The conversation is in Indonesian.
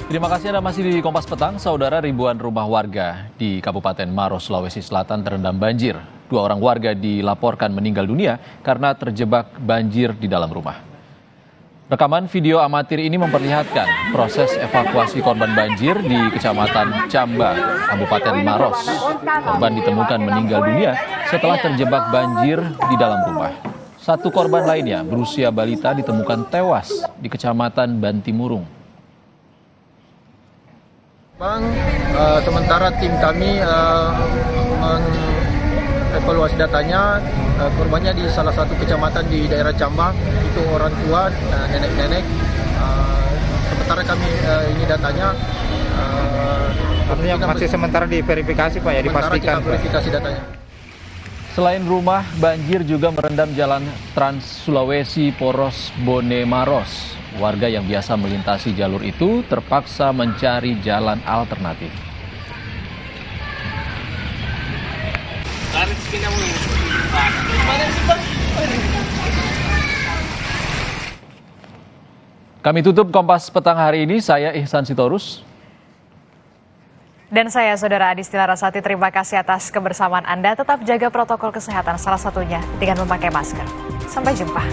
Terima kasih Anda masih di Kompas Petang. Saudara, ribuan rumah warga di Kabupaten Maros, Sulawesi Selatan terendam banjir. 2 orang warga dilaporkan meninggal dunia karena terjebak banjir di dalam rumah. Rekaman video amatir ini memperlihatkan proses evakuasi korban banjir di Kecamatan Camba, Kabupaten Maros. Korban ditemukan meninggal dunia setelah terjebak banjir di dalam rumah. 1 korban lainnya berusia balita ditemukan tewas di Kecamatan Bantimurung. Sementara tim kami mengevaluasi datanya, korbannya di salah satu kecamatan di daerah Camba, itu orang tua, nenek-nenek. Sementara kami ini datanya, artinya masih sementara diverifikasi Pak ya, dipastikan kita verifikasi datanya. Selain rumah, banjir juga merendam jalan Trans Sulawesi Poros Bone Maros. Warga yang biasa melintasi jalur itu terpaksa mencari jalan alternatif. Kami tutup Kompas Petang hari ini. Saya Ihsan Sitorus. Dan saya, Saudara Adisti Larasati, terima kasih atas kebersamaan Anda. Tetap jaga protokol kesehatan, salah satunya dengan memakai masker. Sampai jumpa.